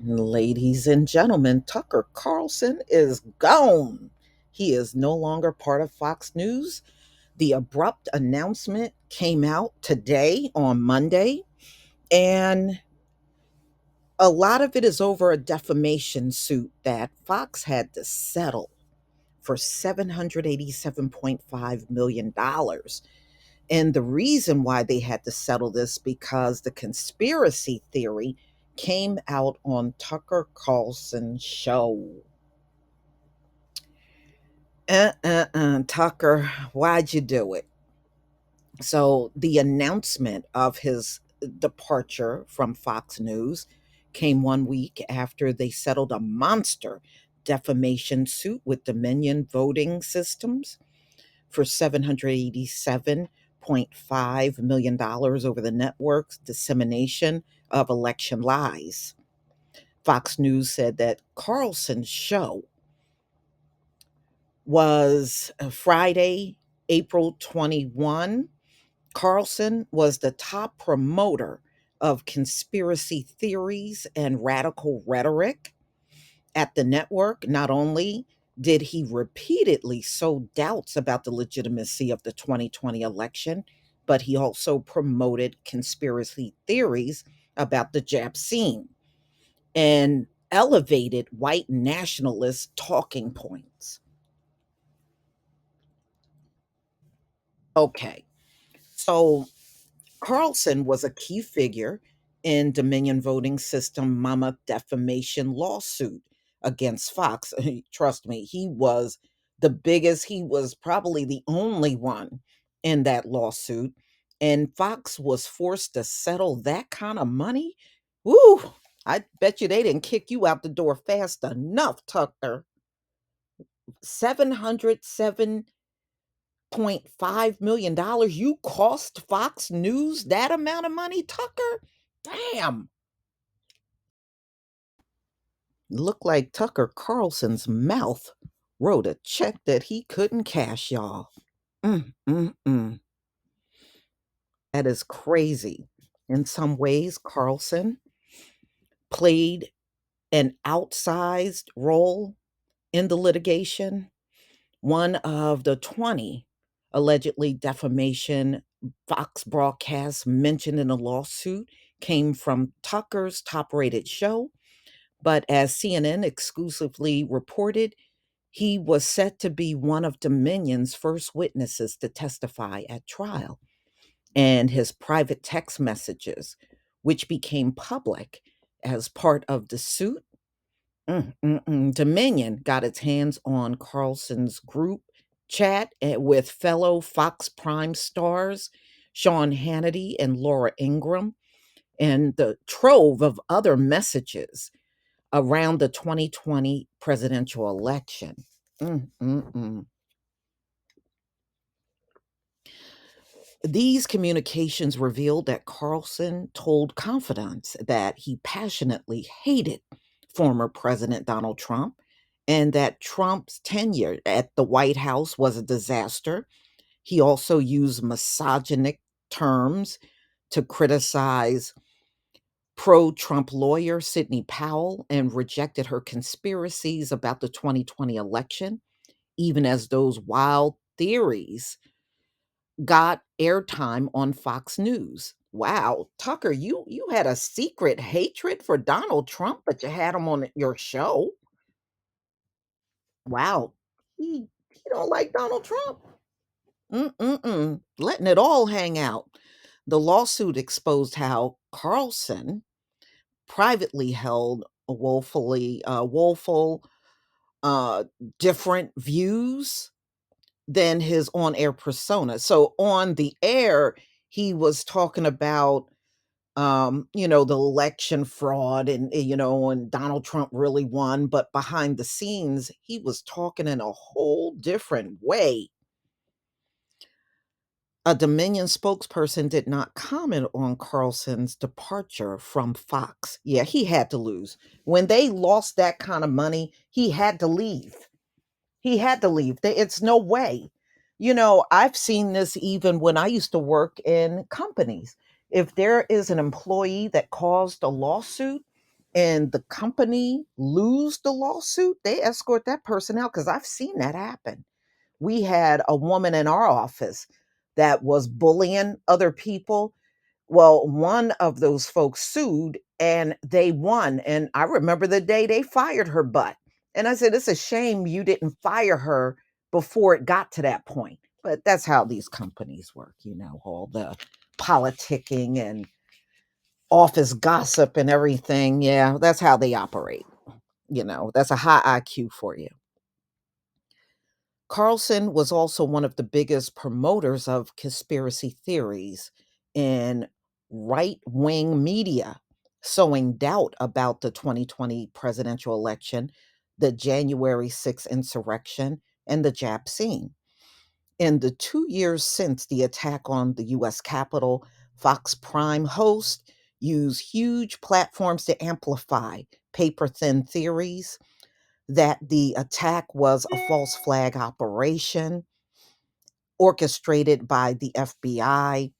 Ladies and gentlemen, Tucker Carlson is gone. He is no longer part of Fox News. The abrupt announcement came out today on Monday, and a lot of it is over a defamation suit that Fox had to settle for $787.5 million. dollars. And the reason why they had to settle this because the conspiracy theory came out on Tucker Carlson's show. Tucker, why'd you do it? So the announcement of his departure from Fox News came 1 week after they settled a monster defamation suit with Dominion Voting Systems for $787.5 million dollars over the network's dissemination of election lies. Fox News said that Carlson's show was Friday, April 21. Carlson was the top promoter of conspiracy theories and radical rhetoric at the network. Not only did he repeatedly sow doubts about the legitimacy of the 2020 election, but he also promoted conspiracy theories about the Jap scene and elevated white nationalist talking points. Okay, so Carlson was a key figure in Dominion voting system mama defamation lawsuit against Fox. Trust me, he was the biggest, he was probably the only one in that lawsuit. And Fox was forced to settle that kind of money. Woo! I bet you they didn't kick you out the door fast enough, Tucker. 707.5 million dollars. You cost Fox News that amount of money, Tucker? Damn. Looked like Tucker Carlson's mouth wrote a check that he couldn't cash, y'all. Mm. That is crazy. In some ways, Carlson played an outsized role in the litigation. One of the 20 allegedly defamation Fox broadcasts mentioned in the lawsuit came from Tucker's top rated show. But as CNN exclusively reported, he was set to be one of Dominion's first witnesses to testify at trial. And his private text messages, which became public as part of the suit, Dominion got its hands on Carlson's group chat with fellow Fox Prime stars Sean Hannity and Laura Ingraham, and the trove of other messages around the 2020 presidential election. Mm, mm, mm. These communications revealed that Carlson told confidants that he passionately hated former President Donald Trump and that Trump's tenure at the White House was a disaster. He also used misogynic terms to criticize pro Trump lawyer Sidney Powell and rejected her conspiracies about the 2020 election, even as those wild theories got airtime on Fox News. Wow, Tucker, you had a secret hatred for Donald Trump, but you had him on your show. Wow, he don't like Donald Trump. Letting it all hang out. The lawsuit exposed how Carlson privately held a woeful, uh, different views than his on-air persona. So on the air, he was talking about the election fraud and Donald Trump really won, but behind the scenes, he was talking in a whole different way. A Dominion spokesperson did not comment on Carlson's departure from Fox. Yeah, he had to lose. When they lost that kind of money, he had to leave. He had to leave. It's no way. I've seen this even when I used to work in companies. If there is an employee that caused a lawsuit, and the company lose the lawsuit, they escort that person out because I've seen that happen. We had a woman in our office that was bullying other people. Well, one of those folks sued and they won. And I remember the day they fired her butt. And I said, it's a shame you didn't fire her before it got to that point. But that's how these companies work, all the politicking and office gossip and everything. Yeah, that's how they operate. That's a high IQ for you. Carlson was also one of the biggest promoters of conspiracy theories in right wing media, sowing doubt about the 2020 presidential election, the January 6th insurrection, and the Jap scene. In the 2 years since the attack on the US Capitol, Fox Prime hosts use huge platforms to amplify paper thin theories that the attack was a false flag operation orchestrated by the FBI,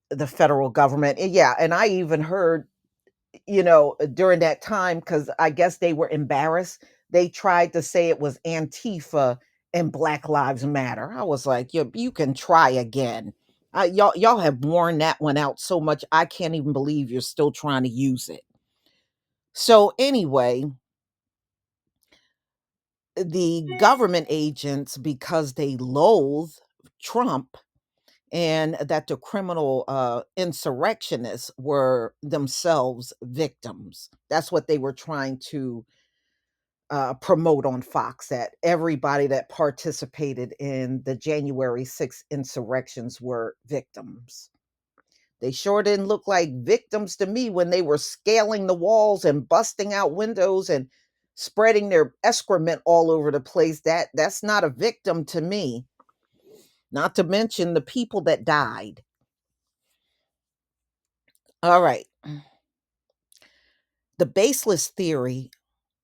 the federal government. Yeah, and I even heard, during that time, because I guess they were embarrassed, they tried to say it was Antifa and Black Lives Matter. I was like, you can try again. Y'all have worn that one out so much. I can't even believe you're still trying to use it. So anyway, the government agents, because they loathe Trump and that the criminal insurrectionists were themselves victims. That's what they were trying to promote on Fox, that everybody that participated in the January 6th insurrections were victims. They sure didn't look like victims to me when they were scaling the walls and busting out windows and spreading their excrement all over the place. That's not a victim to me. Not to mention the people that died. All right. The baseless theory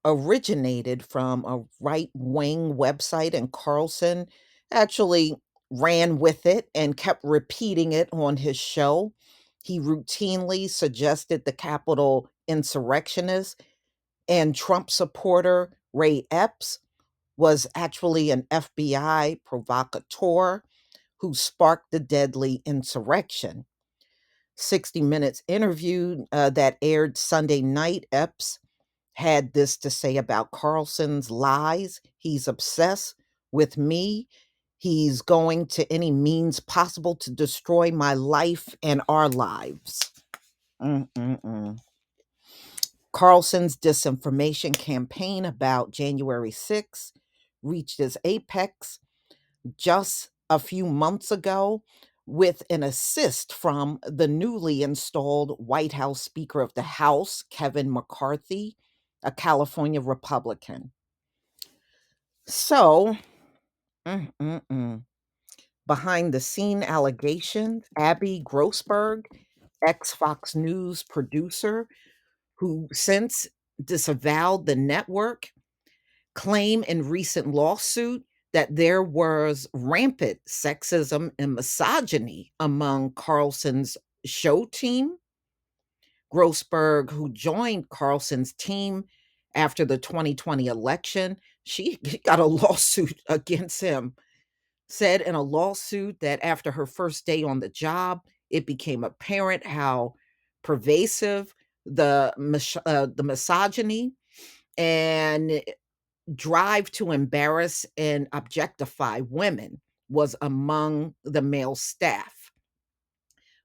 originated from a right wing website, and Carlson actually ran with it and kept repeating it on his show. He routinely suggested the Capitol insurrectionist and Trump supporter Ray Epps was actually an FBI provocateur who sparked the deadly insurrection. 60 Minutes interview that aired Sunday night, Epps had this to say about Carlson's lies. He's obsessed with me. He's going to any means possible to destroy my life and our lives. Mm-mm-mm. Carlson's disinformation campaign about January 6th reached its apex just a few months ago with an assist from the newly installed White House Speaker of the House, Kevin McCarthy, a California Republican. So, mm, mm, mm. Behind the scene allegations, Abby Grossberg, ex Fox News producer, who since disavowed the network, claim in recent lawsuit that there was rampant sexism and misogyny among Carlson's show team. Grossberg, who joined Carlson's team after the 2020 election, she got a lawsuit against him. Said in a lawsuit that after her first day on the job, it became apparent how pervasive the misogyny and drive to embarrass and objectify women was among the male staff.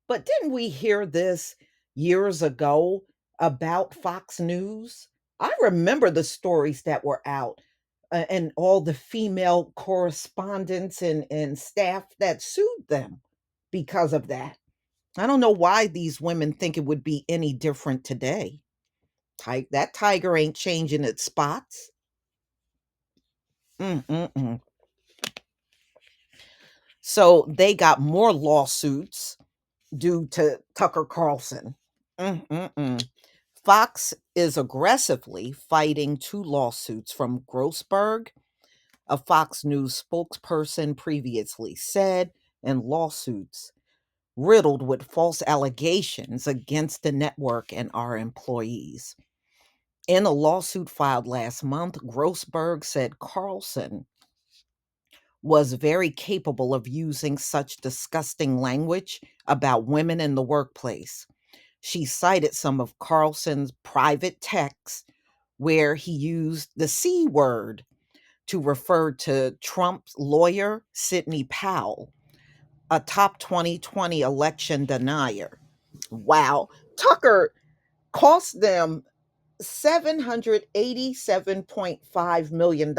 But didn't we hear this years ago about Fox News? I remember the stories that were out and all the female correspondents and staff that sued them because of that. I don't know why these women think it would be any different today. That tiger ain't changing its spots. Mm-mm-mm. So they got more lawsuits due to Tucker Carlson. Mm-mm-mm. Fox is aggressively fighting two lawsuits from Grossberg, a Fox News spokesperson previously said, and lawsuits riddled with false allegations against the network and our employees. In a lawsuit filed last month, Grossberg said Carlson was very capable of using such disgusting language about women in the workplace. She cited some of Carlson's private texts where he used the C word to refer to Trump's lawyer, Sidney Powell, a top 2020 election denier. Wow. Tucker cost them $787.5 million,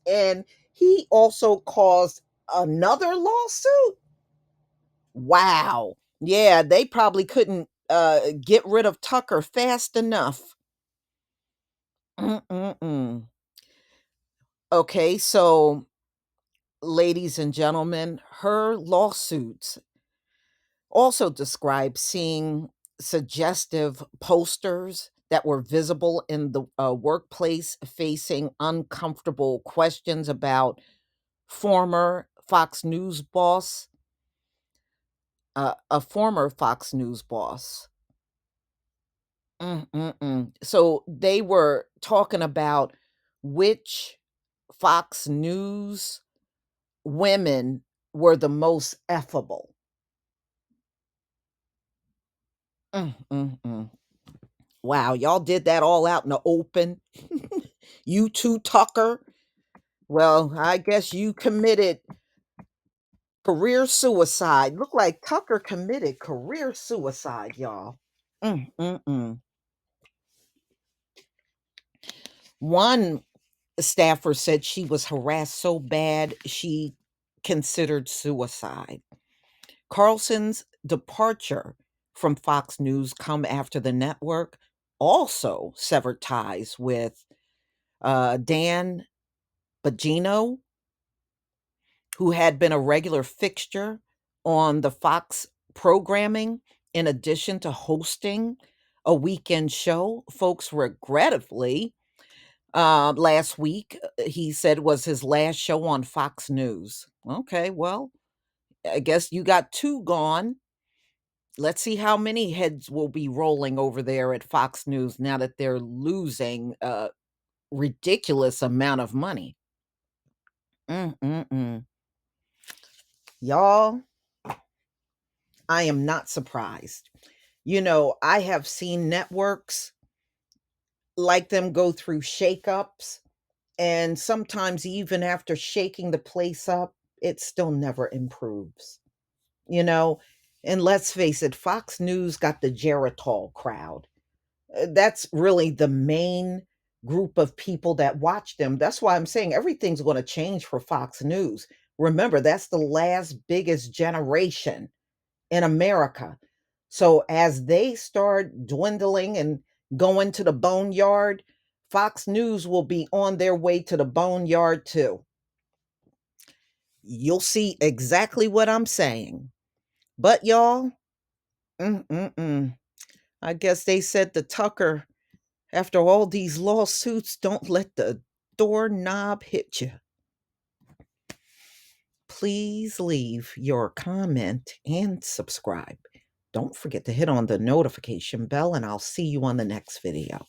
and he also caused another lawsuit. Wow. Yeah, they probably couldn't get rid of Tucker fast enough. Mm-mm-mm. Okay, so ladies and gentlemen, her lawsuits also describe seeing suggestive posters that were visible in the workplace facing uncomfortable questions about former Fox News boss, a former Fox News boss. So they were talking about which Fox News women were the most effable. Mm. Wow, y'all did that all out in the open. You too, Tucker. Well, I guess you committed career suicide. Look like Tucker committed career suicide, y'all. Mm. One staffer said she was harassed so bad she considered suicide. Carlson's departure from Fox News come after the network also severed ties with Dan Bongino, who had been a regular fixture on the Fox programming, in addition to hosting a weekend show. Folks, regrettably, last week, he said was his last show on Fox News. Okay, well, I guess you got two gone. Let's see how many heads will be rolling over there at Fox News now that they're losing a ridiculous amount of money. Mm. Y'all, I am not surprised. I have seen networks like them go through shakeups, and sometimes even after shaking the place up, it still never improves. You know, and let's face it, Fox News got the Geritol crowd. That's really the main group of people that watch them. That's why I'm saying everything's going to change for Fox News. Remember, that's the last biggest generation in America. So as they start dwindling and going to the boneyard, Fox News will be on their way to the boneyard too. You'll see exactly what I'm saying. But y'all, mm-mm-mm. I guess they said to Tucker, after all these lawsuits, don't let the doorknob hit you. Please leave your comment and subscribe. Don't forget to hit on the notification bell, and I'll see you on the next video.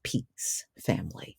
Peace, family.